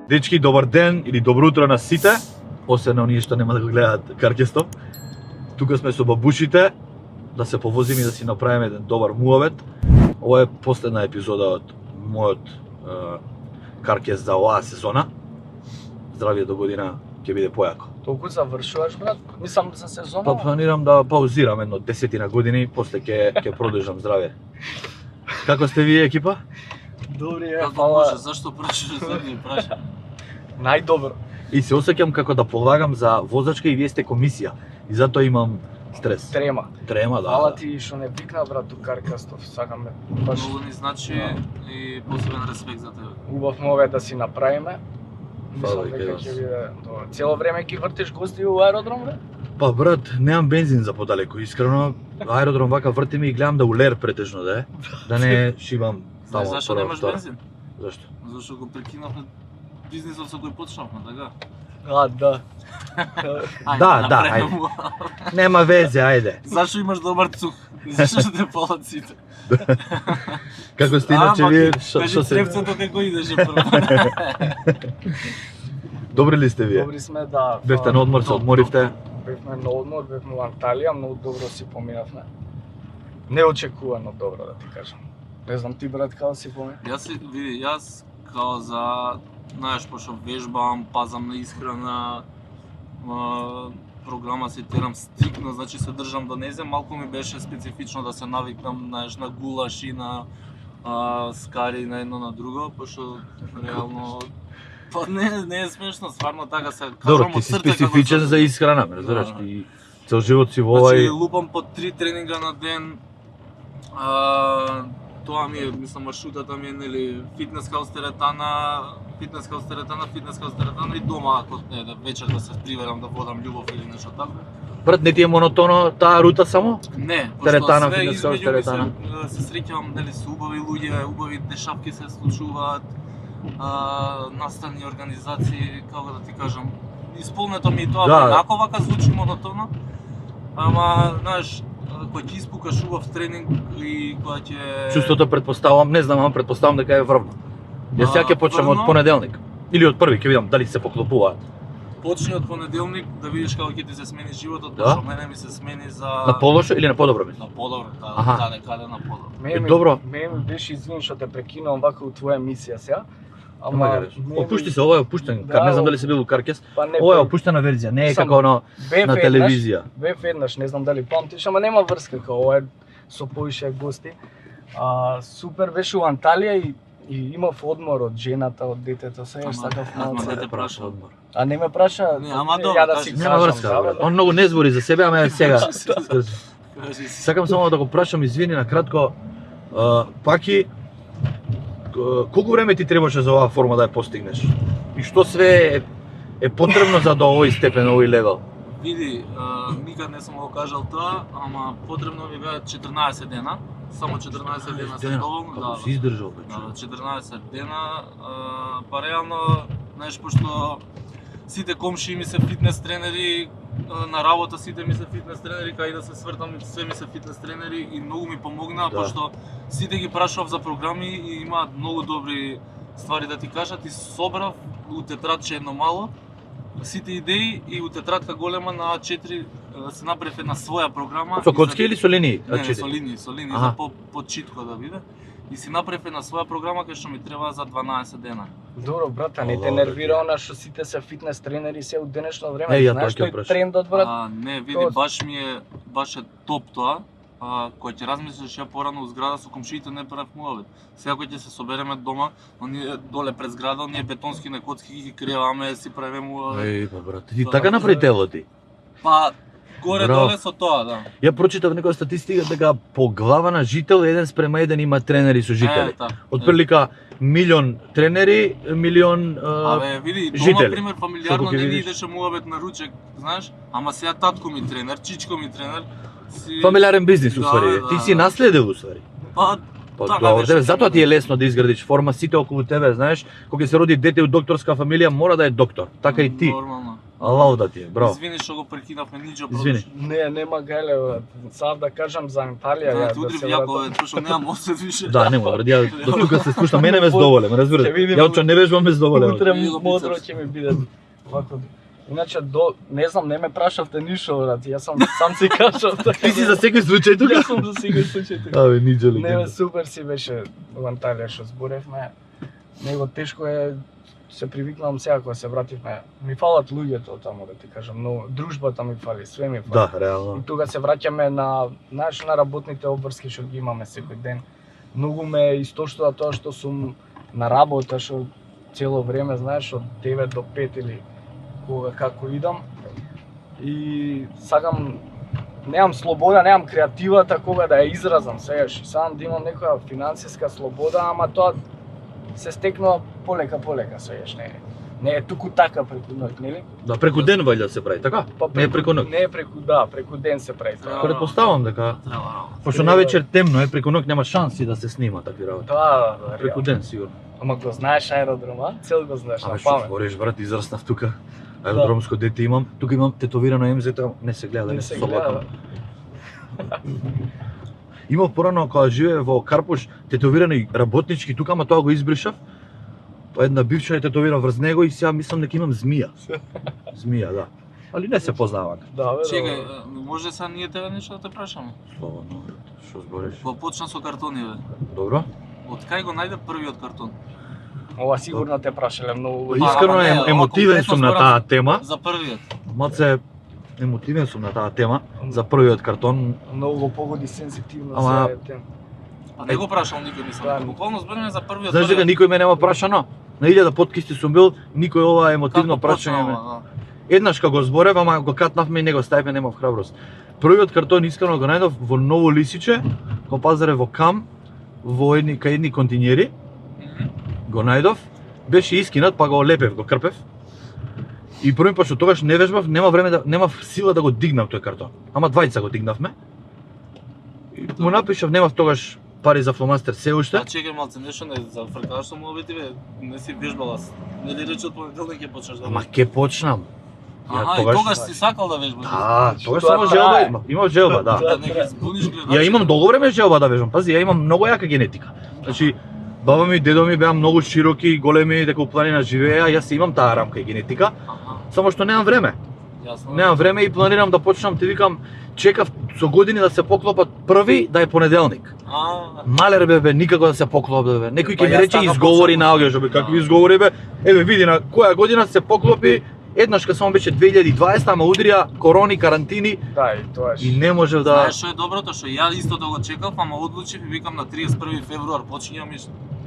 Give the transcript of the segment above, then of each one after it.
Дечки, добар ден или добро утро на сите, освен на оние што нема да го гледаат Каркесто. Тука сме со бабушите, да се повозиме и да си направиме еден добар муавет. Ова е последна епизода од мојот Каркес за оваа сезона. Здравие до година ќе биде појако. Толку завршуваш, брат? Мислам за сезона. Па планирам да паузирам едно 10 години, после ќе продолжам здраве. Како сте вие екипа? Добри е, Како фала. може, зашто прашаш за ние праша? Најдобро. И се осеќам како да полагам за возачка и вие сте комисија. И затоа имам стрес. Трема. Трема, да. Фала ти што не викна, брат, ту Каркастов. Сакаме баш Многу ни значи и посебен респект за тебе. убав мове да си направиме. Фала Мислам и кај дека вас. ќе биде добро. Цело време ќе вртиш гости у аеродром, бре? Па брат, немам бензин за подалеку, искрено. Аеродром вака вртиме и гледам да улер претежно да е. Да не шибам Знаеш тамо. зашто прва, немаш втора. бензин? Зашто? Зашто го прекинавме бизнисот со кој почнавме, така? Да. Да, направи ајде. му. Нема везе, ајде. Зашто имаш добар цух? Зашто ще те палат сите? Како сте иначе вие? Кажи се... трепцето како идеше прво. Добри ли сте вие? Добри сме, да. Бевте на одмор, се одморивте? Бевме на одмор, бевме во Анталија, многу добро си поминавме. Неочекувано добро, да ти кажам. Не знам ти, брат, како си помина? Јас као за, знаеш, пошто вежбам, пазам на исхрана, програма се терам стрикно, значи се држам да не зем, малку ми беше специфично да се навикнам, знаеш, на гулаш и на скари на едно на друго, пошто реално па не е смешно, стварно така се кажам Добро, од ти си срце како специфичен се- за исхрана, ме разбираш, Да. ти цел живот си во Значи, овај... лупам по 3 тренинга на ден. Тоа ми е, мислам, маршрутата ми е, нели, фитнес хаус теретана, фитнес хаус теретана и дома, ако не, да вечер да се приверам, да водам љубов или нешто тако. Брат, не ти е монотоно таа рута само? Не, пошто Теретана, све фитнес хаус измеѓу ми теретана. се среќавам, нели, со убави луѓе, убави дешавки се случуваат, настани организации, како да ти кажам, исполнето ми и тоа, Да. ако вака звучи монотоно, ама, знаеш, кој ќе испукаш убав тренинг и кој ќе... Чувството предпоставам, не знам, ама предпоставам дека е врвно. Јас сега ќе почнам од врвно? понеделник. Или од први, ќе видам дали се поклопуваат. Почни од понеделник да видиш како ќе ти се смени животот, Да? пошто мене ми се смени за... На полошо или на подобро мислиш? На подобро, Аха. да, некаде на подобро. Добро. Мене ми беше извини што те прекинувам вака у твоја емисија сега. Ама мене ми- опушти се, ова е опуштен. Да, Не знам дали се бил у Каркес. Па не, Ова е опуштена верзија, не е Сам- како на бев на еднаш, телевизија. Бев еднаш, не знам дали памтиш, ама нема врска као ова е со повише гости. Супер беше у Анталија и имав одмор од жената, од детето, сега Ама, сакав ама малце. не те праша. А не ме праша, Не, ама ја добро, да кажи, си Нема кажам, врска, да, брат. бе. Он многу не збори за себе, ама е сега. Кажи си. Сакам само да го прашам, извини на кратко, Паки, колку време ти требаше за оваа форма да ја постигнеш? И што све е потребно за до овој степен, овој левел? Види, никад не сум го кажал тоа, ама потребно ми беа 14 дена. Само 14 дена се доволно, Како да. си издржал, бе, Да, човек? 14 дена, па реално, знаеш, пошто сите комши ми се фитнес тренери, на работа сите ми се фитнес тренери, кај да се свртам, све ми се фитнес тренери и многу ми помогнаа, Да. пошто сите ги прашав за програми и имаат многу добри ствари да ти кажат и собрав у тетрадче едно мало, сите идеи и у тетрадка голема на А4 се направив една своја програма. Со и коцки за- или со линии? Не, А4? со линии, Аха. за по-читко да биде. И си направив една своја програма кај што ми треба за 12 дена. Добро, брат, а не те Ало, нервира бе. она што сите се фитнес тренери се у денешно време. Ја Знаеш тоа ќе тој прашам. трендот, брат? Не, види, Тоа- баш е топ тоа. Кој ќе размислиш ја порано у зграда со комшиите не правев муавет. Сега кој ќе се собереме дома, оние доле пред зграда, оние бетонски на коцки ги криеваме, си правиме муавет. Еј, па брат, ти така направи тело ти. Па горе Браво. доле со тоа, да. Ја прочитав некоја статистика дека по глава на жител 1:1 има тренери со жители. Така. Од прилика милион тренери, милион Абе, види, дома, жители. пример, Што фамилиарно ќе не ни видиш? идеше муавет на ручек, знаеш? Ама сега татко ми тренер, чичко ми тренер. Си... фамилиарен бизнис Да, уствари. да, Ти си да. наследил уствари. Па, Па Така добро, беше, тебе така затоа ти е беше. лесно да изградиш форма, сите околу тебе, знаеш, кога ќе се роди дете од докторска фамилија, мора да е доктор. Така и ти. Нормално. Аллах да ти е, браво. Извини што го прекинавме, ничо Извини. Не, нема гајле, брат. Сад да кажам за Анталија, Да, ја ти удрив се јако, вратам. пошто немам осет више. Да, нема, брат, ја до тука се спуштам, мене ме задоволе, ме разбираш. Ќе видиме. Ја не вежбам ме задоволе. Утре Види го модро бицепс. ќе ми биде вако. Иначе не знам, не ме прашавте ништо, брат. Јас сам си кажав така. Ти си за секој случај тука? Јас сум за секој случај тука. Абе, ниđe Не, легенда. супер си беше во Анталија што зборевме. Него тешко е, се привикнам сега кога се вративме. Ми фалат луѓето таму, да ти кажам, но дружбата ми фали, све ми фали. Да, реално. И тука се враќаме на работните обврски што ги имаме секој ден. Многу ме истоштува тоа што сум на работа, што цело време, знаеш, од 9 до 5 или кога како идам. И сакам, немам слобода, немам креативата кога да ја изразам, сегаш. Сакам да имам некоја финансиска слобода, ама тоа се стекнува полека, сегаш, не е туку така преку ноќ, нели? Да, преку ден вајда се прави, така? Не е преку ноќ. Не е преку, да, преку ден се прави тоа. Предпоставам дека Треба работа. пошто навечер темно е, преку ноќ нема шанси да се снима такви работи. Да, Преку реално. ден сигурно. Ама го знаеш аеродрома, цел го знаеш на Абе што памет. збориш, брат, израснав тука. Аеродромско дете имам. Тука имам тетовирано МЗ-та, не се гледа, не се собакам. Имав порано кога живее во Карпуш тетовирани работнички тука, ама тоа го избришав. Па една бивша е тетовира врз него и сега мислам дека имам змија. Змија, да. Али не се познавак. Да, бе, Чекај, да. може сега ние тебе нешто да те прашаме? Слободно, што збориш? Го почна со картони, бе. Добро? Од кај го најде првиот картон? Ова сигурно те прашале многу. Искрено ама не, ова емотивен конкретно сум на зборам таа тема. За првиот. Малце емотивен сум на таа тема за првиот картон. Многу го погоди сензитивно Ама- се тем. Па не го прашал никој, мислам. Да. Буквално збориме за првиот. Знаеш дека никој ме нема прашано? На 1000 подкасти сум бил, никој ова емотивно прашање ме. Еднаш кога го зборев, ама го катнавме и не го ставивме, немав храброст. Првиот картон искрено го најдов во Ново Лисиче, го пазаре во Кам, во кај едни континери, го најдов, беше искинат, па го лепев, го крпев. И први пат што тогаш не вежбав, немав сила да го дигнам тој картон. Ама двајца го дигнавме. И му напишав, немав тогаш пари за фломастер се уште. А чекај малце, нешто не за фркаш што му обети, бе, не си вежбала. Нели рече од понеделник ќе почнеш да Ама ќе почнам. Аха, и тогаш си сакал да вежбаш. Да, тогаш Тоа само трае. желба имав. Имав желба, да. Да, не ги збуниш гледачите. Ја имам долго време желба да вежбам. Пази, ја имам многу јака генетика. Значи, баба ми и дедо ми беа многу широки, големи, дека у планина живееа, јас имам таа рамка и генетика, Аха, само што немам време. јасно. Немам време и планирам да почнам, ти викам, чекав со години да се поклопат први да е понеделник. Малер бе, никако да се поклопат бе. Некој ќе Па ми јас рече така изговори почнав. наоѓаш бе, какви Да. изговори бе. Еве види на која година се поклопи. Еднаш кога само беше 2020, ама удрија корони, карантини Да, и тоа и е. не можев да. Знаеш што е доброто, што ја исто да го чекав, ама одлучив и викам на 31 февруар почињам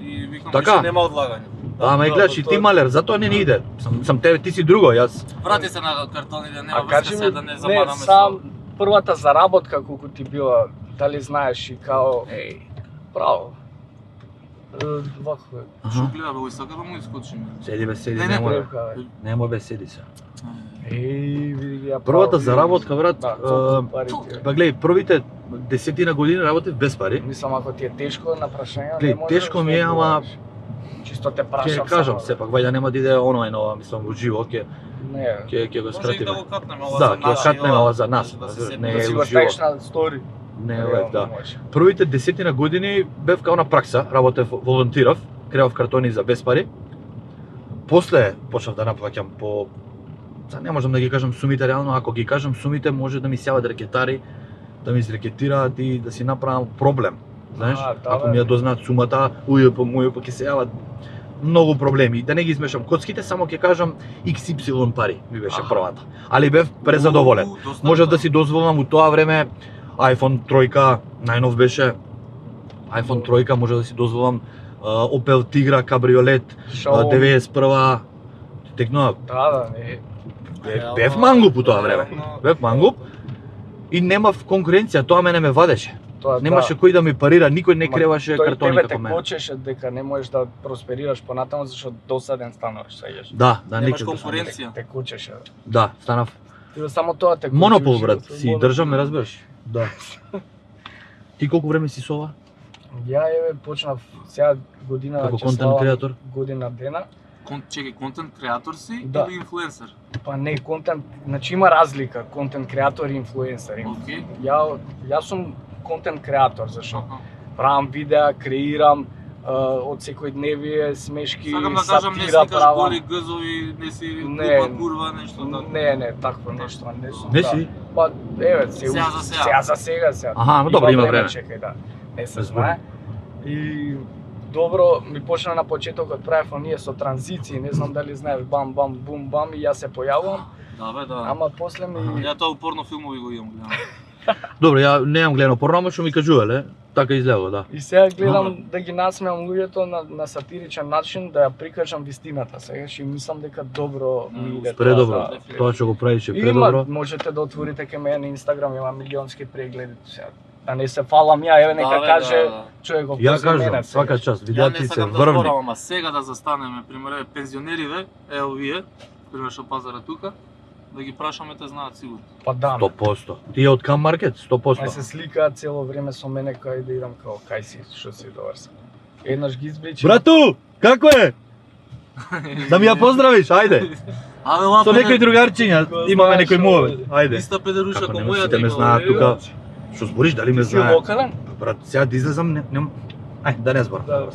и викам Така? више нема одлагање. Ама Да, гледаш и ти тоа- малер, затоа не ни иде. Сам тебе, ти си друго, јас. Врати се на картоните, нема А врска кажи се ми, да не не, замараме сам првата заработка колку ти била, дали знаеш и као, браво. Вако е. Што гледа бе, ој сака да му искочиме. Седи бе, седи, Не, не може. Превка, бе. Не може бе, седи се. Види ги ја Првата право, заработка, брат, Да, колку пари ти е. па гледај, првите 10 години работев без пари. Мислам, ако ти е тешко на прашање, Глеј, не можеш тешко да ми е, ама- одговориш. Чисто те Ќе прашам кажам само, сепак, вајда нема да иде онлайн ова, мислам во живо, ќе Не, ќе го Може и скратиме. да го катнеме ова Да, за ќе го наши, катнеме ова за нас, да се разбираш, седне. не да е си го уживо. ставиш на стори. Не, Реално да. може. Првите 10 години бев као на пракса, работев, волонтирав, креав картони за без пари. После почнав да наплаќам по не можам да ги кажам сумите реално, ако ги кажам сумите може да ми сјават рекетари, да ми изрекетираат и да си направам проблем. Знаеш, Да, ако бе. ми ја дознаат сумата, ујупо ќе се јават многу проблеми. Да не ги измешам коцките, само ќе кажам XY пари ми беше Аха. првата. Али бев презадоволен. Доста Можев да добро. си дозволам у тоа време iPhone 3 најнов беше. iPhone 3 може да си дозволам Opel Tigra кабриолет Шоу. 91 текнува. Да, не. Бев мангуп у тоа време. Реално, Бев мангуп и немав конкуренција, тоа мене ме вадеше. Тоа Немаше кој да ми парира, никој не Ма креваше тој картони тебе како те мене. кочеше дека не можеш да просперираш понатаму зашто досаден стануваш, сеќаш. Да, да, Немаш никој. конкуренција. Те кочеше. Да, станав Ти само тоа те кочеше. монопол брат, си Монопол. држам, ме разбираш? Да. Ти колку време си со ова? Ја почнав сега година Како ќе контент славам креатор? година дена. Чекај, контент креатор си Да. или инфлуенсер? Па не, контент, значи има разлика, контент креатор и инфлуенсер. Окей. Јас сум контент креатор, зашто Аха. правам видеа, креирам од секојдневие, смешки, Сакам да кажам, не сатира сликаш правам. голи гъзови, не си Не. глупа курва, нешто така. Не, такво нешто, не сум. Не да. си? Па, еве, Сега за сега. Сега за сега, сега. Аха, добро, има време. Чекај, да. Не се Разбирам. знае. И добро, ми почна на почетокот правев оние со транзиции, не знам дали знаеш, бам, бам, бум, бам, и јас се појавувам, Да, бе, да. ама после ми... Ја тоа у порно филмови го имам гледам. Добро, ја немам гледано порно, ама што ми кажувале, така изгледа, да. И сега гледам да ги насмеам луѓето на сатиричен начин, да ја прикажам вистината. Сега и мислам дека добро ми иде. Предобро. да. Тоа што го правише Има, предобро. можете да отворите кај мене на Инстаграм, има милионски прегледи сега. Да не се фалам ја, еве нека Да, бе, каже да. човеков Ја после мене. кажам, сега. свака част, Ја видеати не се сакам да врвни. зборам, ама сега да застанеме, пример, пензионерите, ево вие, пример што пазара тука, да ги прашаме, те знаат сигурно. Па да. 100%. Тие од Кам Маркет, Ај 100%. се сликаат цело време со мене кај да идам као кај си, што си добар си. Еднаш ги избричи. Брату, како е? Да ми ја поздравиш, ајде. Абе, ова Со некои другарчиња, имаме некој мовет. Ајде. Иста педеруша Како како нема, мојата сите ме има, знаат бе. тука. Што збориш, дали ме Си знае? локален? Брат, сега да излезам, нем... Ај, да не зборам. Да.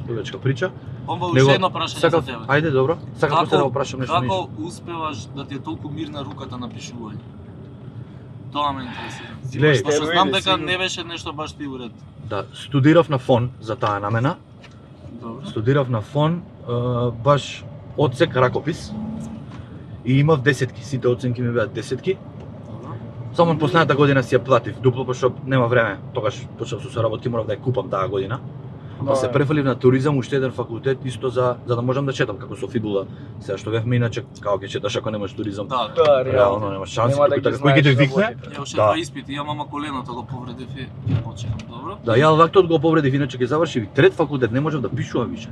Дugачка прича. Помба Него- уште едно прашање за Сакав, тебе. ајде, добро. Сакав после да го прашам нешто Како ништо. успеваш да ти е толку мирна руката на пишување? Тоа ме интересира. Глеј, Пошто знам дека сигурно. не беше нешто баш ти уред. да, студирав на фон за таа намена. Добро. Студирав на фон, баш одсек ракопис. И имав десетки, сите оценки ми беа десетки. Добро. Само последната година си ја платив дупло, пошто нема време. Тогаш почнав со соработки, морав да ја купам таа година. Па се префалив на туризам, уште еден факултет, исто за да можам да четам, како со фибула. Сега што бевме иначе, како ќе четаш ако немаш туризам. Да, Да, Реално реално. нема шанси, Нема да туку ги така кој знаеш ќе те викне. работите. ја уште Да. два испити, имам ама коленото го повредив и ќе почнам, добро? Да, ја вактот го повредив, иначе ќе завршив и трет факултет, не можев да пишувам више.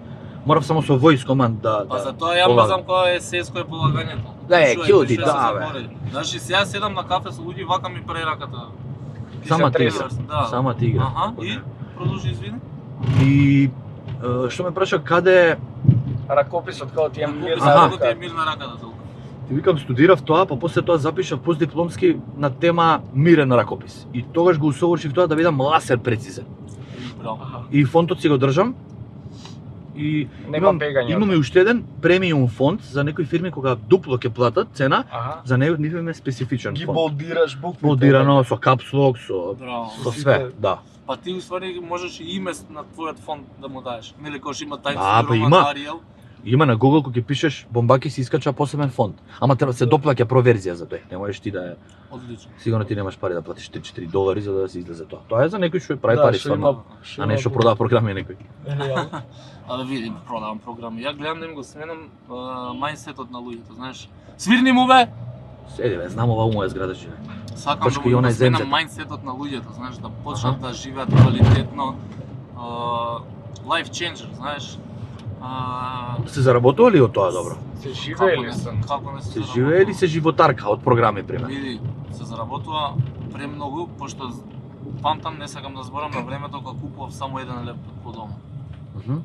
Морав само со voice command да. Па да. за тоа ја полагам. мазам кој е сеско е полагањето. Да, е, Чуј, кјути, пише, да, се бе. забори. Значи сега седам на кафе со луѓе, вака ми пре раката. Сама се ти треса. игра. Да. Сама ти игра. Аха, и продолжи, извини. И што ме праша каде Ракописот као ти е Аха. мирна Како ти е рука. мирна раката толку. ти викам студирав тоа, па после тоа запишав постдипломски на тема мирен ракопис. И тогаш го усовршив тоа да бидам ласер прецизен. Браво. И фонтот си го држам. И Нема бегање. имаме уште еден премиум фонд за некои фирми кога дупло ќе платат цена, Аха. за него ниве имаме специфичен Ги фонд. болдираш буквите. Болдирано со капслок, со Браво. со све, да. Па ти уствари можеш и име на твојот фонд да му даеш. Нели кој што има тајнски Да, па роман има. Ариел. Има на Google кога ќе пишеш Бомбаки се искача посебен фонд. Ама треба се доплаќа проверзија за тој. Не можеш ти да е. Одлично. Сигурно ти немаш пари да платиш 3-4 долари за да се излезе тоа. Тоа е за некој што прави Да, пари што стварно. има- А не што продава програми некој. Реално. А да видим, продавам програми. Ја гледам да им го сменам мајндсетот на луѓето, знаеш. Свирни му бе! Седи бе, знам ова моја зграда живе. Сакам Баш да кај му онај го сменам земјата. мајндсетот на луѓето, знаеш, да почнат да живеат квалитетно. Life changer, знаеш. Се заработували од тоа добро? Се живеели сум. Како не се Се заработува? живее или се животарка од програми пример? Види, се заработува премногу, пошто памтам, не сакам да зборам на времето кога купував само еден лептоп по дома.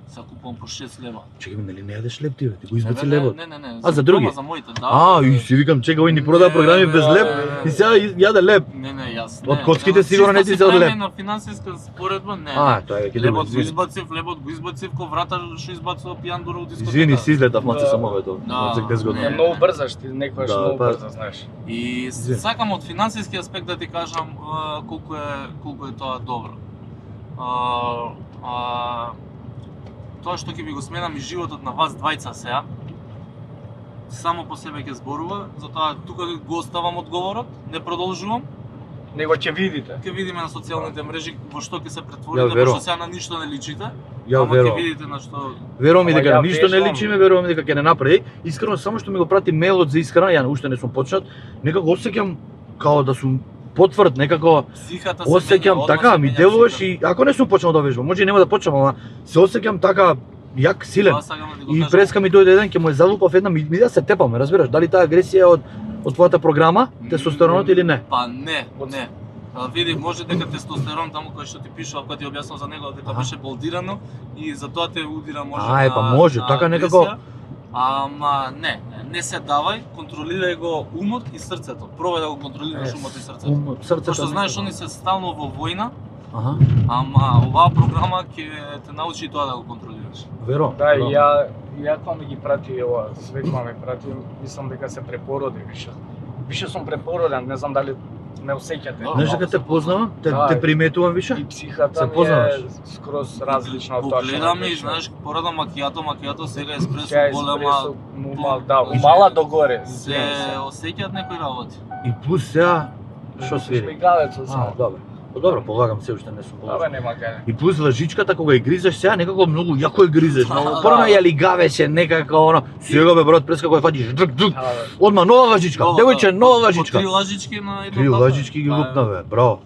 Се купувам по 6 лева. Чекай, нели не јадеш леп ти бе? Ти го избаци Не, лебот. Не. А, за други? дома, За моите, да. А, и си викам, чека, ој ни продава програми без леп и сега јаде леп. Не, јас не. Од коцките сигурно не ти се од леп. На финансиска споредба, не. А, тоа е веќе друго. Лебот го извини. избацив, ко врата што избацува пијан дура од дискотека. Извини, си излетав малце Да. само ето. Да. За 10 Е, години. многу брзаш ти, некојаш Да, многу па- брзо, знаеш. И Извини. сакам од финансиски аспект да ти кажам колку е тоа добро. Тоа што ќе ви го сменам и животот на вас двајца сега, само по себе ќе зборува, затоа тука го оставам одговорот, не продолжувам. Него ќе видите. Ќе видиме на социјалните мрежи во што ќе се Ја претворите, верувам. пошто сега на ништо не личите, Ја ама ќе верувам. видите на што. Верувам и Ама дека ја на ништо не вежбам. личиме, верувам и дека ќе не направи. Искрено само што ми го прати мејлот за искрена, ја уште не сум почнат, некако осеќам као да сум потврд, некако Психата се осеќам менја, така, одма се ми менја делуваш психата. и ако не сум почнал да вежбам, може и нема да почнам, ама се осеќам така јак, силен. Тоа сакам да ти го И кажам. преска ми дојде еден ќе му е залупав една ми да се тепаме, разбираш, дали таа агресија е од твојата програма, тестостеронот или не? Па не, не. Види, може дека тестостерон таму кој што ти пишува, кога ти објаснав за него дека беше болдирано и затоа те удира може А, па може, така некако. агресија. Ама не се давај, контролирај го умот и срцето. Пробај да го контролираш умот и срцето. Срцето. Пошто знаеш они се стално во војна, Аха, ама оваа програма ќе те научи тоа да го контролираш. веро. Да, веро. и ја кога ми ги прати ова, свет кога ми прати, мислам дека се препороди више. Више сум препороден, не знам дали ме осеќате. Знаеш дека те познавам, Да. те приметувам више. И психата Се ми е познаваш? скроз различна од Го тоа што гледам ми и беше. знаеш порада макијато сега еспресо Сега голема. еспресо, мал, да, Значи, мала догоре. Се осеќаат некои работи. И плюс сега што свири? Шмигавецот А, само. добро. Па добро, полагам се уште не сум Абе, полагам. нема каде. И плюс лажичката кога ја гризеш сега некако многу јако ја гризеш. Многу Да, порано да. ја лигавеше некако оно. Сега бе брат преска кој фатиш дрк дрк. Да, бе. Одма нова лажичка. Девојче нова лажичка. По 3 лажички на едно Три пата. лажички ги Да, лупна бе. Браво.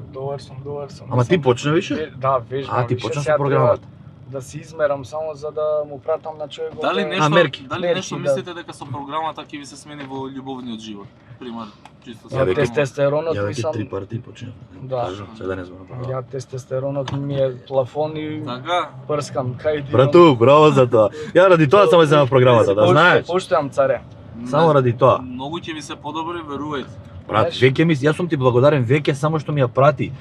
Добар сум. Ама ти Мислам, почна више? Да, вежбам. А ти више, почна сега со програмата. треба Да се измерам само за да му пратам на човекот. Дали да- нешто, мерки. дали Мерки, нешто да. мислите дека со програмата ќе ви се смени во љубовниот живот? Пример, чисто Ја Ја веќе- тестостеронот Ја веќе мислам. 3 парти почнав. Да. Кажам, сега да не зборам. Ја тестостеронот ми е плафон и Така? прскам кај ти. Брату, браво за тоа. Ја ради тоа само земав програмата, да знаеш. Поштувам царе. Само ради тоа. Многу ќе ви се подобри, верувајте. Брат, Знаеш? веќе ми, јас сум ти благодарен веќе само што ми ја прати.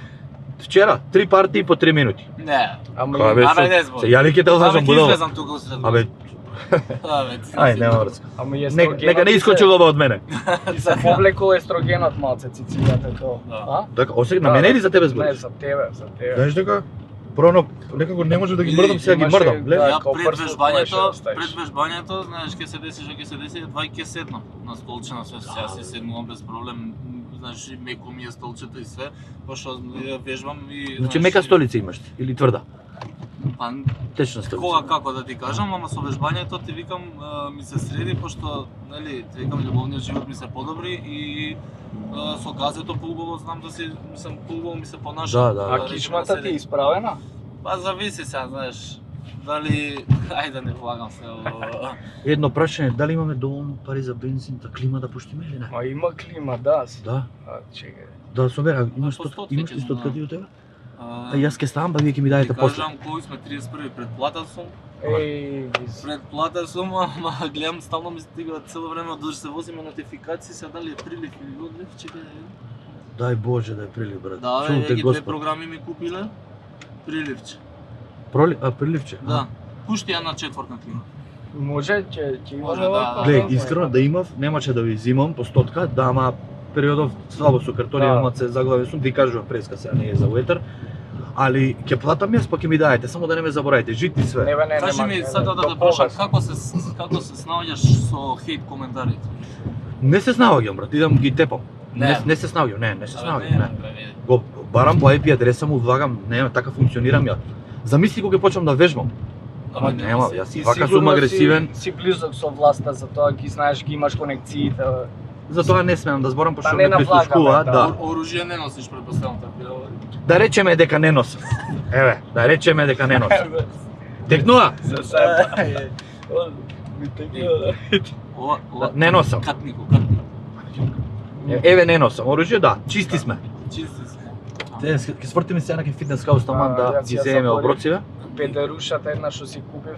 Вчера 3 парти по 3 минути. Не. Ама Абе, Абе, не збор. се ја ли ќе те ослажам Абе, ќе будал? излезам тука усред. Абе, Ајде, ај, нема врска. Ама Нека не искочи лоба од мене. И се повлекол естрогенот малце цицилјата тоа. Да. А? Така, осек на Да, мене да. или за тебе Не, збориш? за тебе, за тебе. Знаеш дека прво некако не може да ги Види, мрдам, сега ги имаше- мрдам. Гледај. Да, Ја као пред прст вежбањето, можеш да ставиш. пред вежбањето, знаеш ќе се деси што ќе се деси, едва ќе седнам на столче на све, сега се седнувам без проблем, знаеш, и меко ми е столчето и све, пошто ја вежбам и Значи мека столица имаш ти, или тврда? Па Течна столица. кога како да ти кажам, ама со вежбањето ти викам ми се среди пошто нели ти викам љубовниот живот ми се подобри и со газето поубаво знам да се мислам поубаво ми се понаша. Да, да. А кичмата ти е исправена? Па зависи сега, знаеш. Дали ајде да не влагам се во Едно прашање, дали имаме доволно пари за бензин, та клима да пуштиме или не? Ма има клима, да. Да. А, чекај. Да, со мене, имаш По тот, стот имаш веќе ли сум, стотка да. ти од тебе? А јас ќе ставам, па вие ќе ми Ти дадете после. кажам кој сме 31 предплата сум. Еј, Предплата сум, ама гледам стално ми стига цело време додека се возиме нотификации, се дали е прилив или одлив, чекај. Дај Боже да е прилив, брат. Да, Чум те веќе две Господ. програми ми купиле. Приливче. Приливче? Да. Пушти ја на четвртна клима. може ќе имаме Може, да, оваква да. Глеј, бензин. искрено да имав, немаше да ви зимам по стотка, да, ама периодов слабо со картони, Да. имат се заглавен сум, ти кажува преска сега не е за уетер. Али ќе платам јас, па ќе ми даете, само да не ме заборавите, житни све. Не, бе, не, Кажи нема, ми не, сакам да до те прашам погас. како се снаоѓаш со хейт коментарите? Не се снаоѓам, брат, идам ги тепам. Не, Не. не се снаоѓам, не се снаоѓам, не. не. Го барам по IP адреса му, влагам, не, така функционирам ја. Замисли кога ќе почнам да вежбам. Ама нема, јас И и вака сигурно сум агресивен, Си близок со власта, затоа ги знаеш, ги имаш конекциите. затоа не смеам да зборам Па пошто не ме навлагаме, прислушкува, да. да. Оружје не носиш претпоставам така. Да речеме дека не носам. Еве, да речеме дека не носам. Текнува? За себе. Ми текнува. Ова Не носам. Катнико. Еве не носам. Оружје да, чисти сме. Чисти сме. Ќе свртиме сега на фитнес хаус таман да Јас ги ја земеме заборив. оброциве. Педерушата една што си купив,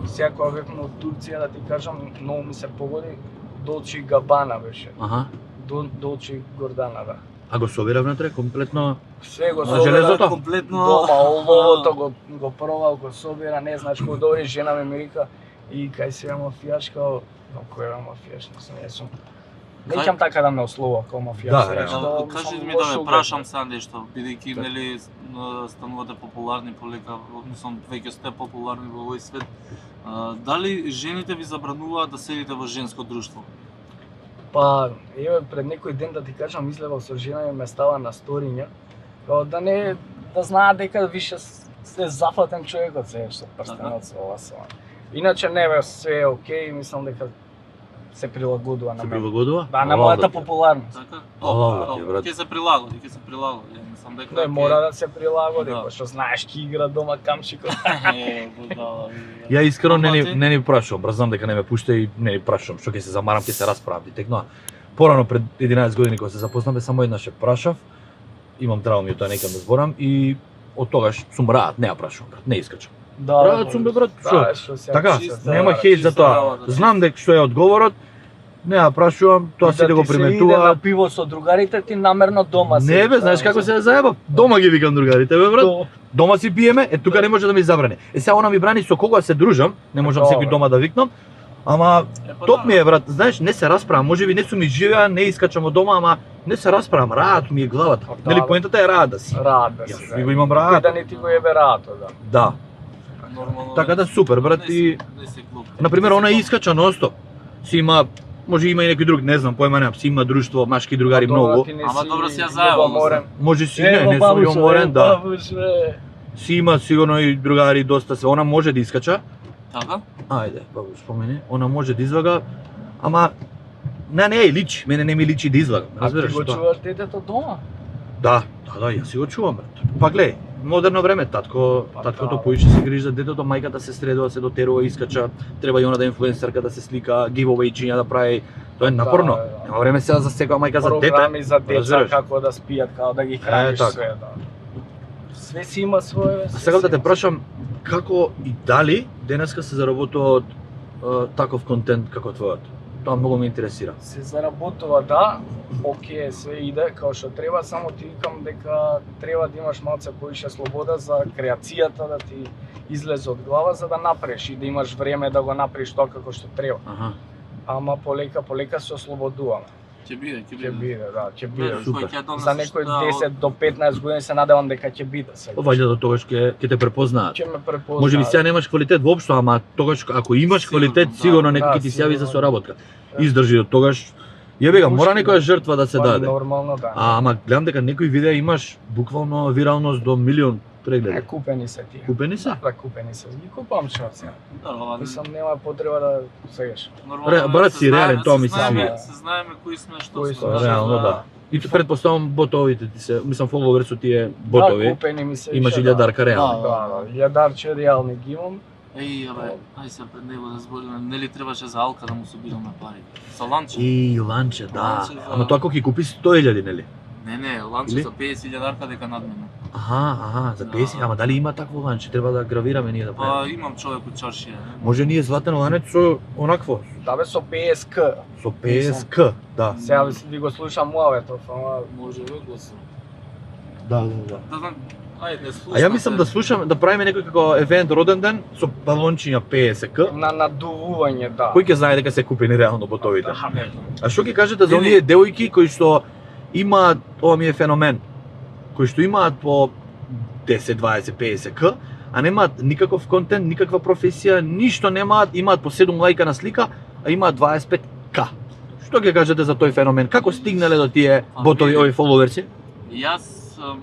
сега кога бевме од Турција, да ти кажам, многу ми се погоди, Долчи Габана беше. Аха. Долчи Гордана, да. А го собира внатре комплетно. Све го На собира, железото? Комплетно дома, оловото го пробал, го собира, не знаеш кој дори жена ми вика и кај се мафијашка, но кој е мафијаш, не сум, јас сум. Неќам така да ме ослова како мафијаш. Да, знаеш, реално. што Кажи сум ми лош да ме углед. прашам сега нешто, бидејќи Да. нели станувате популарни полека, мислам веќе сте популарни во овој свет. Дали жените ви забрануваат да седите во женско друштво? Па, еве пред некој ден да ти кажам, излева со жена и ме става на сториња, као да не да знаат дека више се зафатен човекот се со прстенот со ова со. она. Иначе не бе, све е окей, мислам дека се прилагодува на Се мене. прилагодува? Да, на Алал мојата да ти е. популарност. Така? Ала, Добро, ти, брат. ќе се прилагоди, ќе се прилагоди. Ја мислам дека Не мора да се прилагоди, Да. пошто знаеш ки игра дома камшикот. будала. Ја искрено Ама ти? не ни прашувам, брат, знам дека не ме пушта и не ни прашувам, што ќе се замарам, ќе се расправам, ти текнува. Порано пред 11 години кога се запознаме, само еднаш ја прашав имам трауми од тоа некам да зборам и од тогаш сум раат, не ја прашувам, брат, не искачам. Да, Раат сум бе брат, што? Така, чиста нема работа, хејт за чиста тоа. работа. Знам дека што е одговорот, не ја прашувам, тоа сите го Иде на приметуваат. пиво со другарите, ти намерно дома си. Не бе, знаеш како се заебав? Дома ги викам другарите, бе брат. Дома си пиеме, тука не може да ми забрани. Сега она ми брани со кога се дружам, не можам Добре. секој дома да викнам. Ама топ ми е брат, знаеш, не се расправам, можеби не сум изживеа, не искачам од дома, ама не се расправам, раат ми е главата. Да, Нели бе. поентата е раат да си. Рад да си. Јас го имам раат. Да не ти го ебе рато, да. Да. Нормално. Така да супер брат и Не се клуп. на пример она искача ностоп. Си има може има и некој друг, не знам, појма немам, си има друштво, машки другари многу. Ама добро си ја заебал, морем. Може си не сум јуморен, да. Си има сигурно и другари доста се. Она може да искача. Така? Ајде, бабу спомени. Она може да извага, ама не е личи, мене не ми личи да извагам. А ти Разбираш го што? чуваш детето дома? Да, јас си го чувам брат. Па гледај, модерно време таткото да. поише се грижи за детето, мајката се средува, се дотерува, искача, треба и она да е инфлуенсерка да се слика, giveaway да прави. Тоа е напорно. Да. Нема време сега за секоја мајка за дете. Програми за деца, разбираш? како да спијат, како да ги храниш така. све, да. Све си има свое. А сега да те прашам, како и дали денеска се заработува од таков контент како твојот? Тоа многу ме интересира. Се заработува, да, окей, све иде како што треба, само ти викам дека треба да имаш малце повише слобода за креацијата, да ти излезе од глава за да направиш и да имаш време да го направиш тоа како што треба. Аха. Ама полека се ослободуваме. Ќе биде, ќе Ќе биде. биде, да, ќе биде. Супер. За некој 10 до 15 години се надевам дека ќе биде сега. Вајде до тогаш ќе те препознаат. Ќе ме препознаат. Може би сега немаш квалитет воопшто, ама тогаш ако имаш Сигурно, квалитет, да. сигурно некој Да, ќе ти се јави за сигурно. соработка. Да. Издржи до тогаш. Ја бега, мора Пушти, некоја да. жртва да се Па, даде. Нормално, да. Ама гледам дека некои видеа имаш буквално виралност до милион прегледи. Купени се тие. Купени се? Да, купени се. Ги купам што сега. Да, ова Мислам нема потреба да сегаш. нормално. брат, се си реален, знаеме, тоа се ми се знаеме, свија. Се знаеме кои сме, што Кои сме. сме, Реално да. И предпоставам ботовите ти се, мислам фоловер со тие ботови. Да, купени ми се. Имаш више, илјадарка да. реално. Да, илјадарче реални ги имам. Еј, абе, ај се пред него да збориме, нели требаше за алка да му собираме пари? За ланче? И ланче, да. Ланче за- Ама тоа кога ќе купи 100.000, нели? Не, ланче Или? за 50.000 дека над мене. Аха, за 50, ама дали има такво ланче? Треба да гравираме ние да Па правиме. имам човек од чаршија. не? Може ние златен ланец со онакво, Да бе со PSK. со ПСК, да. Сега ви го слушам муаветов, ама Може да го се. Да. Да знам, ајде, А слушам. ја мислам да слушам, да правиме некој како евент роден ден со балончиња ПСК. на надувување, да. Кој ќе знае дека се купени реално ботовите? Да, бе. А што ќе кажете за Не, оние девојки кои што имаат, ова ми е феномен, кои што имаат по 10, 20, 50 к, а немаат никаков контент, никаква професија, ништо немаат, имаат по 7 лајка на слика, а имаат 25 к. Што ќе кажете за тој феномен? Како стигнале до тие ботови, овие фоловерси? Јас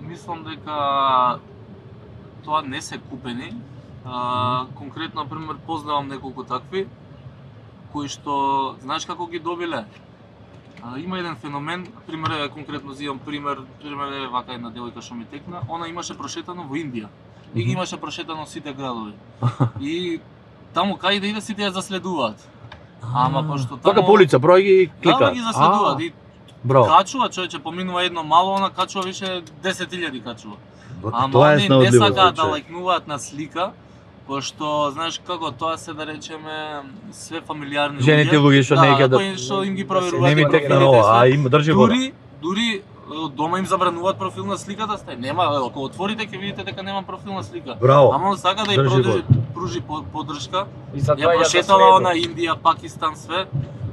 мислам дека тоа не се купени. Конкретно, например, познавам неколку такви кои што, знаеш како ги добиле? Има еден феномен, пример е конкретно зимам пример е вака една девојка што ми текна, она имаше прошетано во Индија и ги имаше прошетано сите градови. И таму кај да иде сите ја заследуваат. Ама пошто таму Вака по улица, број ги клика. Да, ги заследуваат и Браво. качува, човече, поминува едно мало, она качува више 10.000 качува. Ама Тоа е они не снаодливо. сакаат да човече. лајкнуваат на слика, пошто знаеш како тоа се да речеме све фамилиарни Жените луѓе што не ќе да кои што им ги Не проверуваат. не ми профилите текна и ова, све. а им држи вода. Дури од дома им забрануваат профилна слика да стај. Нема, ако отворите ќе видите дека нема профилна слика. Браво. Ама он сака да ја Држи пружи поддршка. И за Ја тоа ја прошетала заследува. она Индија, Пакистан, све.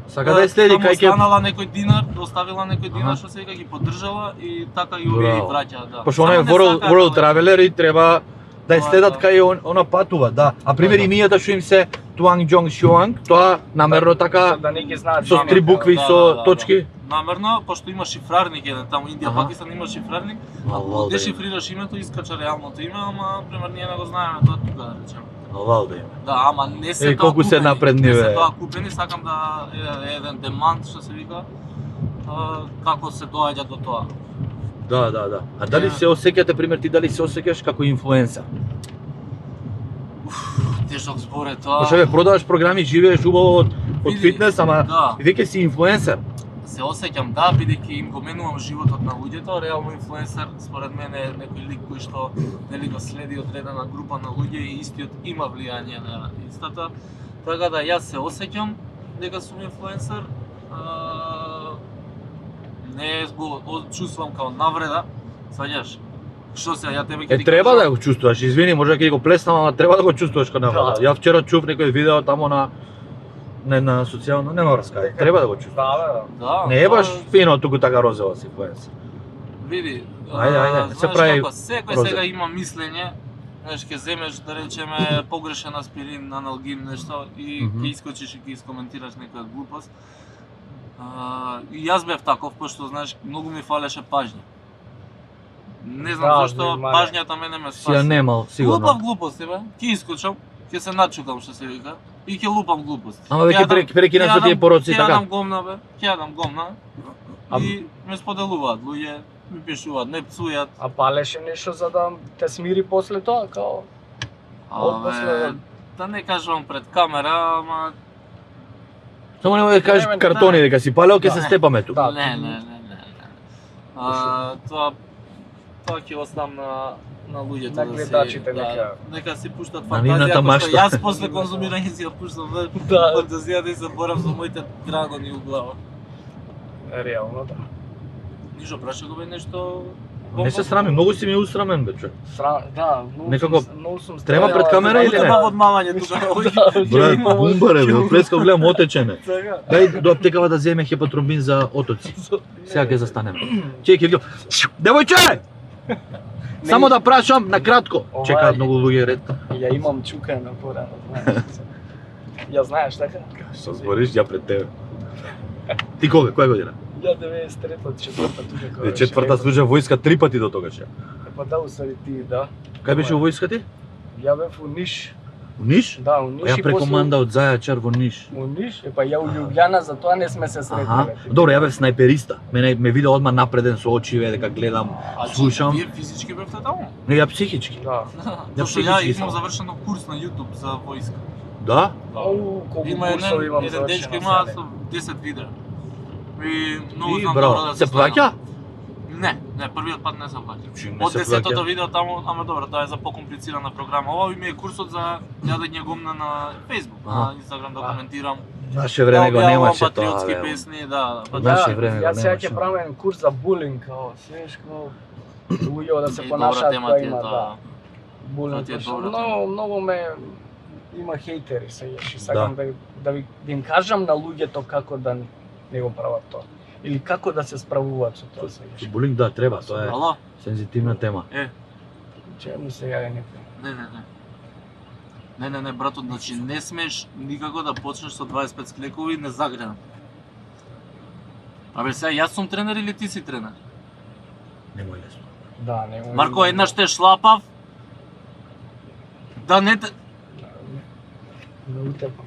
Сака да ја следи Таму кај ќе останала некој динар, оставила некој Аха. динар што сега ги поддржала и така и овие Браво. враќаат, да. Пошто она е Само не World, сакаат World да- Traveler и треба да ја Тоа, следат да. кај она патува, да. А пример Да, да. имињата што им се Туанг Џонг Шуанг, тоа намерно така Да не ги знаат со жените, 3 букви да, со да, да, точки. Намерно, пошто има шифрарник еден таму Индија, Аха. Пакистан има шифрарник. Ако Алал да има. дешифрираш името, искача реалното име, ама пример ние не го знаеме тоа тука да речеме. Алал да има. Да, ама не се Е, тоа колку се купени, напредни, не бе. се тоа купени, сакам да еден демант што се вика, како се доаѓа до тоа. Да. А дали Е. се осеќате, пример, ти дали се осеќаш како инфлуенсер? Тешок збор е тоа. Пошто ве продаваш програми, живееш убаво од Види, фитнес, ама да. веќе си инфлуенсер. се осеќам да, бидејќи им го менувам животот на луѓето, реално инфлуенсер според мене е некој лик кој што нели го следи одредена група на луѓе и истиот има влијание на истата. Така да јас се осеќам дека сум инфлуенсер. Не го чувствувам као навреда, сваѓаш? Што се, ја тебе ќе ти Треба кажам- да го чувствуваш, извини, може ќе го плеснам, ама треба да го чувствуваш кога навреда. Да. Ја вчера чув некој видео тамо на социјално, нема раскај. Треба да го чувствуваш. Да, Да, Не е баш да, фино туку така розова си инфлуенсер. Види, Ајде, не се знаеш прави како, секој розет. сега има мислење, знаеш, ќе земеш, да речеме, погрешен аспирин, аналгин, нешто, и Мгм. ќе искочиш и ќе искоментираш некоја глупост. И јас бев таков, пошто, знаеш, многу ми фалеше пажња. Не знам Да, зашто внимание. пажњата мене ме Си ја спаси. немал, сигурно. Лупав глупости, бе. Ќе искочам, ќе се начукам, што се вика, и ќе лупам глупости. Ама веќе прекинав со тие пороци Ќе така. јадам гомна, бе. Ќе јадам гомна. И ме споделуваат луѓе, ми пишуваат, не пцујат. а палеше нешто за да те смири после тоа, као... Абе, да не кажувам пред камера, ама Само немој да кажеш Не, картони да. дека си палео, ќе Да. се степаме тука. Да. не. Тоа ќе оставам на луѓето На да гледачите, да, нека си пуштат На нивната фантазија, ако машта. што јас после конзумирање си ја пуштам Да. фантазијата и заборам за моите драгони у глава. Реално, да. Ништо праша го бе нешто. Не се срами, многу си ми усрамен бе човек. Да, многу Некако сум, многу сум трема стрелял, пред камера да, или да, не? Има одмавање тука. Брат, има- бумбаре бе, плескав гледам отечене. Сега. Дај до аптекава да земе хепатромбин за отоци. Сега ќе застанеме. Чеки, ќе девојче! Само да прашам на кратко. Ова Чекаат е- многу луѓе ред. Ја имам чукана порано, знаеш. Ја знаеш така? Што збориш ја пред тебе? Ти кога, која година? Ја 93-та, четврта тука кога. Е, четврта служа војска 3 пати до тогаш. ја. Па да, усади ти, да. Кај беше во војска ти? Ја бев у Ниш. Во Ниш? Да, у Ниш Ја и преко после- манда од Зајачар во Ниш. У Ниш, па ја у Љубљана, затоа не сме се Аха. сретнале. Добро, ја бев снайпериста. Ме виде одма напреден со очиве дека гледам, слушам. Вие физички бевте таму? Не ја психички. Да. Зашто ја психички имам сам. завршено курс на YouTube за војска. Да? Ау, колку Има курсови имам еден дечко завршено има сега. со 10 видеа. И многу И знам браво, добро да се плаќа? Не, првиот пат не се плаќа. Чим не Од се 10-тото плаќа? видео таму, ама добро, тоа е за покомплицирана програма. Ова ми е курсот за јадење гомна на Facebook, на Аха. Инстаграм да коментирам. Наше време го Да објавувам немаше тоа, патриотски бе. песни, да. Од наше Да, време го Јас сега немаше. ќе правам еден курс за булинг, као, свеш, као, луѓе да се И понашаат добра тема кој ти е има, да. тоа. Булинг, ти е пошто добра многу ме има хейтери и сакам да им кажам на луѓето како да не го прават тоа. Или како да се справуваат со тоа Со сеќаш. булинг, да, треба, тоа е Ало? сензитивна тема. Чему се јаде некој? Не, братот, значи не смеш никако да почнеш со 25 склекови не загренат. Абе сега јас сум тренер или ти си тренер? Немој лесно. Да, не. Марко, еднаш те шлапав. Да не те... Не утепам.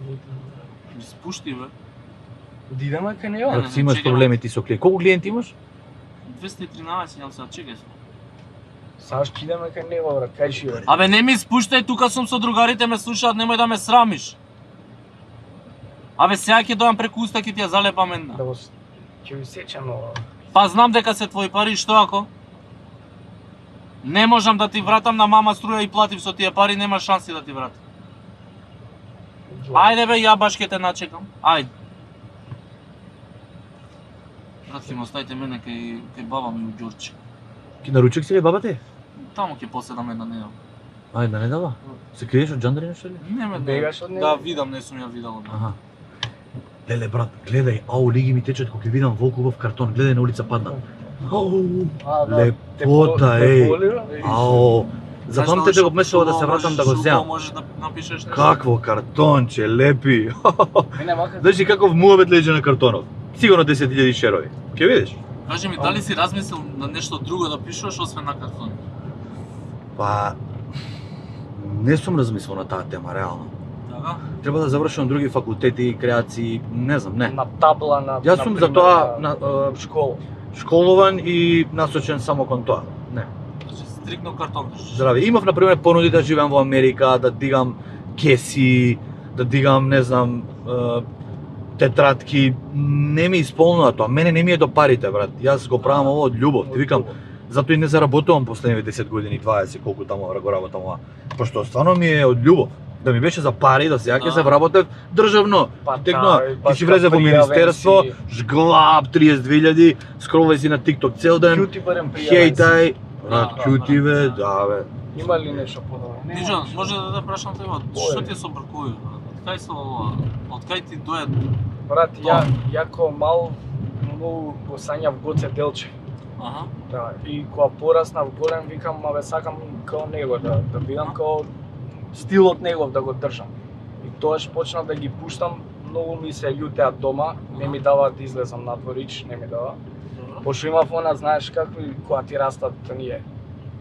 Ми спушти, бе. Дидеме кај него? Не, Ако си имаш чекам. проблеми ти со клиент. Колку клиенти имаш? 213, јам сега, чекај се. Саш идеме кај него, брат, кај живееш? Абе не ми спуштај, тука сум со другарите, ме слушаат, немој да ме срамиш. Абе сега ќе дојам преку уста, ќе ти ја залепам една. Да го ќе ви сеќам ова. Па знам дека се твои пари, што ако? Не можам да ти вратам на мама струја и платив со тие пари, нема шанси да ти вратам. Ајде бе, ја баш ќе те начекам. Ајде. Брат, ќе ме оставите мене кај баба ми у Ѓорче. Ки наручек си ли баба ти? Таму ќе поседам една недела. Ајде, да не дава. Се криеш од џандари нешто ли? Не ме Бегаш од него? Да, видам, не сум ја видел. Аха. Леле брат, гледај, ау лиги ми течат кога ќе видам волк убав картон, гледај на улица падна. Ау, А, да. лепота, Те еј. боли, бе? Ау. Запамтете го мислево да се вратам да го земам. Можеш да напишеш нешто. Какво картонче, лепи. Мене мака. Знаеш ли каков муабет леѓе на картонов? Сигурно 10.000 шерови. Ќе видиш? Кажи ми, дали си размислил на нешто друго да пишуваш освен на картон? Па не сум размислил на таа тема реално. Така? Треба да завршам други факултети, креации, не знам, не. На табла, на... Јас сум за например, тоа на школа. школован и насочен само кон тоа. Не. Значи, стрикно картон држиш. Здрави. Имав на пример понуди да живеам во Америка, да дигам кеси, да дигам, не знам, тетрадки, не ми исполнува тоа. Мене не ми е до парите, брат. Јас го правам ово од љубов. Ти викам, затоа и не заработувам последниве 10 години, 20, колку таму го работам ова. Пошто стварно ми е од љубов. Да ми беше за пари, да се се вработев државно. Текно, ти си влезе во министерство, жглаб 32.000, скролвај си на TikTok цел ден. Кјути барем пријавен. Хејтај, брат, кјути бе, да бе. Има ли нешто подобро? Нижан, може да прашам тебе, што ти се обркува, брат? Од кај се ова? Од кај ти дојде? Брат, ја ко мал многу го сањав Гоце Делчев. Аха. Да, и кога пораснав голем викам, абе сакам као него да бидам као стилот негов да го држам. И тоаш почнав да ги пуштам, многу ми се љутеа дома, не ми даваат да излезам надворич, не ми дава. Пошто имав она, знаеш какви кога ти растат оние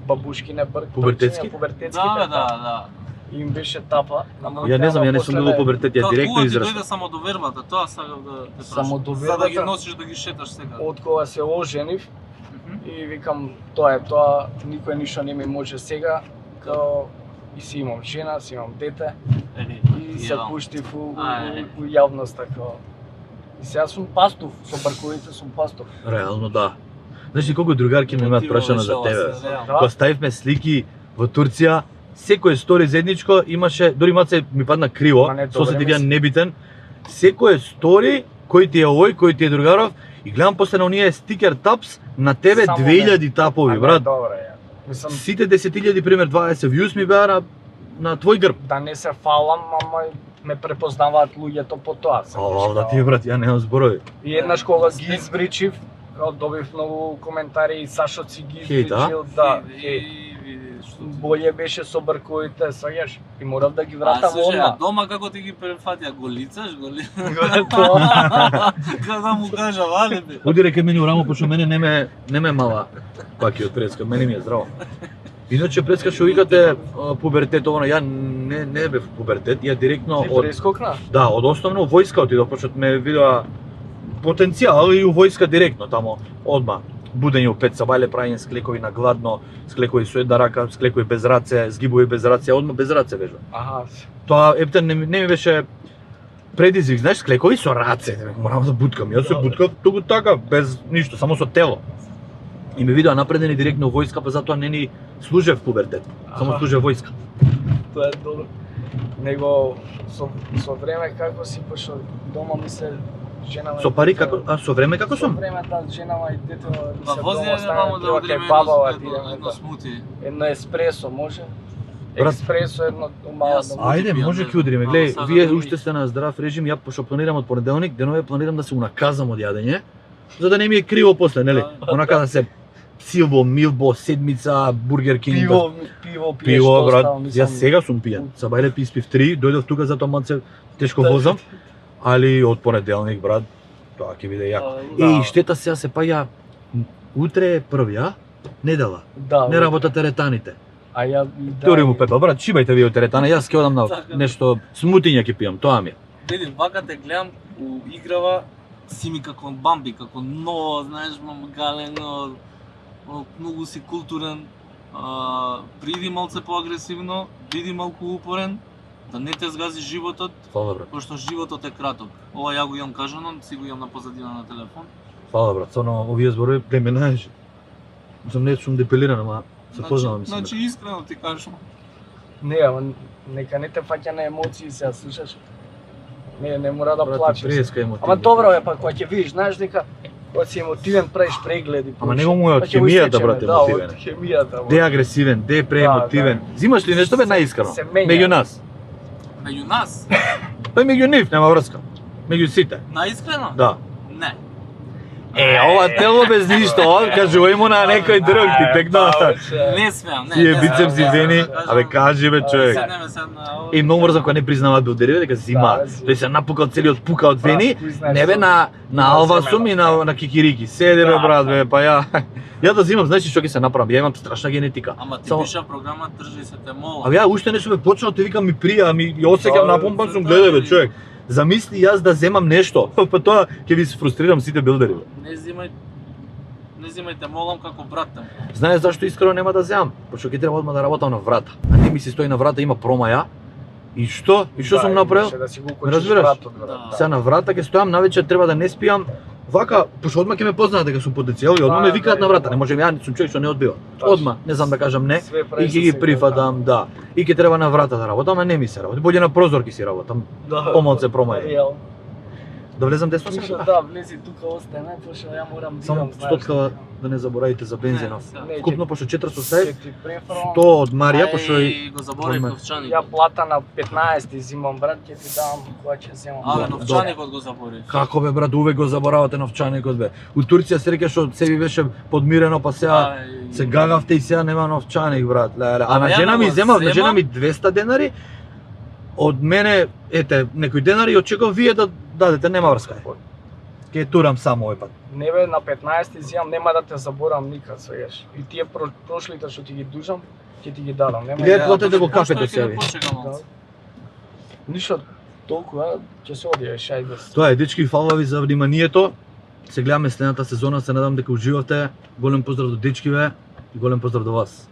бабушкине Пубертетски? пубертетските. Да. Им беше тапа. Ја не знам, ја не сум бил во пубертет, ја директно Како ти израстав. дојде самодовербата, тоа сакав да те прашам. Самодовербата? За да ги носиш, да ги шеташ сега. Од кога се оженив и викам тоа е тоа, никој ништо не ми може сега, као и си имам жена, си имам дете и се пуштив у јавноста као. И сега сум пастов, со брковите сум пастов. Реално да. Знаеш ли колку другарки ми имаат прашано за тебе? Кога ставивме слики во Турција, секој стори заедничко имаше, дори маце ми падна криво, Ма не, со се добре ти бија мисли. небитен, секој стори, кој ти е овој, кој ти е другаров, и гледам после на оние стикер тапс, на тебе Само 2000 тапови, брат. Добре, ја. Мислам, Сите 10.000, пример 20 views ми беа на твој грб. да не се фалам, ама ме препознаваат луѓето по тоа. О, да ти брат, ја немам зборови. И еднаш кога ги избричив, као добив многу коментари и Сашо си ги Хејт, а? избричил, да. И види што. Боле беше со брковите, сваѓаш, и морав да ги вратам слушај, одма. дома како ти ги префатија, го лицаш, го ли? Тоа. Како да му кажа, вале бе. Удире кај мене у рамо, пошто мене не ме мала паки од преска, мене ми е здраво. Иначе преска што викате пубертет, ово, ја не бев пубертет, ја директно Ти од прескокна? да, од основно војска отидов, пошто ме видоа потенцијал и у војска директно тамо одма. Будење у 5 сабајле, прајање склекови на гладно, склекови со една рака, склекови без раце, згибови без раце, одма без раце беше. Аха. Тоа ептен не ми беше предизвик, знаеш, склекови со раце, морам да буткам. Јас се буткав туку така, без ништо, само со тело. И ме видоа напредени директно у војска, па затоа не ни служев пубертет, само Аха. служев војска. Тоа е добро. Него со време како си пошо дома ми се женава. Со пари како, а со време како Со сум? време таа женава и детето ми Па се вози дома мамо да треба одриме кај баба едно смути. едно еспресо може? Брат, Експресо едно мало јас- да Ајде, пијам, може не ќе удриме. знам. Гледај, Сега вие да уште сте на здрав режим, ја пошто планирам од понеделник, денове планирам да се унаказам од јадење, за да не ми е криво после, нели? Онака да се Силбо, Милбо, седмица, Бургер Кинг. пиво Пиво, пиеш брат. доста, мислам. Јас сега сум пијан. Сабајле испив 3, дојдов тука затоа малце тешко возам, али од понеделник, брат, тоа ќе биде јако. Да. Еј, штета сега се паѓа утре е први, а? Недела. Да, Не работат теретаните. А ја Тори му Пепа, брат, шибајте вие од теретана, јас ќе одам на Така. нешто смутиња ќе пијам, тоа ми е. Види, вака те гледам у играва, си ми како Бамби, како ново, знаеш, галено, многу си културен, приди малце поагресивно, биди малку упорен, да не те згази животот, Фала, брат. пошто животот е краток. Ова ја го имам кажано, си го имам на позадина на телефон. Фала, брат, со овие зборови не ме знаеш. Сум не сум депилиран, ама се познавам мислам. Значи искрено ти кажам. Не, ама нека не те фаќа на емоции сега, слушаш. Не мора да Брат, плачеш. преска емотивно. Ама добро е па кога ќе видиш, знаеш дека кога си емотивен правиш прегледи. Ама него му е од Па ќе го хемијата, исечеме, брат, да, емотивен. од хемијата. Де е агресивен, де е преемотивен. Зимаш ли нешто бе наискрено? Се менја. Меѓу нас. Меѓу нас, Па и меѓу нив нема врска. Меѓу сите. наискрено? Да. Не. Ова тело без ништо, кажувај му на некој друг, ти текна. Не смеам, не. Тие не бицепси смеам, вени, да кажам. абе кажи бе човек. Седнеме се на... И многу мрзам кога не признаваат билдериве дека зима. Тој се напукал целиот пука од вени. Не бе на Алва сум и на Кикирики. Седе бе брат бе, па ја да зимам, знаеш што ќе се направам? Ја имам страшна генетика. Ама ти Само- пиша програма, држи се те мола. Абе ја уште не сум почнал, ти викам ми прија, ми ја осеќам напомпан сум, гледај бе човек. Замисли јас да земам нешто, па тоа ќе ви се фрустрирам сите билдери. Не зимајте, молам како брат те. Знаеш зашто искрено нема да земам? Пошто ќе треба одма да работам на врата. А не ми се стои на врата, има промаја. И што? И што сум направил? Да си го Ме кочиш разбираш? вратот, брат. Да. Сега на врата ќе стојам, навечер треба да не спијам. Вака, пошто одма ќе ме познаат дека сум потенцијал и одма ме викаат на врата. Не можем, ја сум човек што не одбива. Точно. Одма, не знам да кажам не. Све И прави ќе со ги сега, прифатам, да. И ќе треба на врата да работам, а не ми се работи. Боље на прозор ќе си работам. Да. Помалце промај. Реално. Да влезам десно Слушай, сега? да, влези тука, остане, пошто ја морам да Само идам, знаеш. стоткава да не заборавите за бензинов. Не, Вкупно пошто 400 Ќе ти префрам. 100 од Марија, пошто и Ај, го заборив новчаник. Ја плата на 15 зимам, брат, ќе ти дам кога ќе земам. Абе, Да, новчаникот го заборив. како бе брат, увек го заборавате новчаникот бе. У Турција среќа што себе беше подмирено, па сега Ај, се гагавте и сега нема новчаник брат. Леле. А Абе, на ја жена да ми го земав, на жена земам. ми 200 денари. Од мене, ете, некои денари очекував вие да дадете, нема врска. Ќе турам само овој пат. Не бе, на 15 зимам, нема да те заборам никад, свегаш. И тие прошлите што ти ги дужам, ќе ти ги дадам. Нема Гледај, да- платете го Пошто кафето ќе себе. да почекам малце. Ништо толку, ќе се оди, шај да се. Тоа е, дечки, фала ви за вниманието. Се гледаме следната сезона, се надам дека уживавте. Голем поздрав до дечкиве и голем поздрав до вас.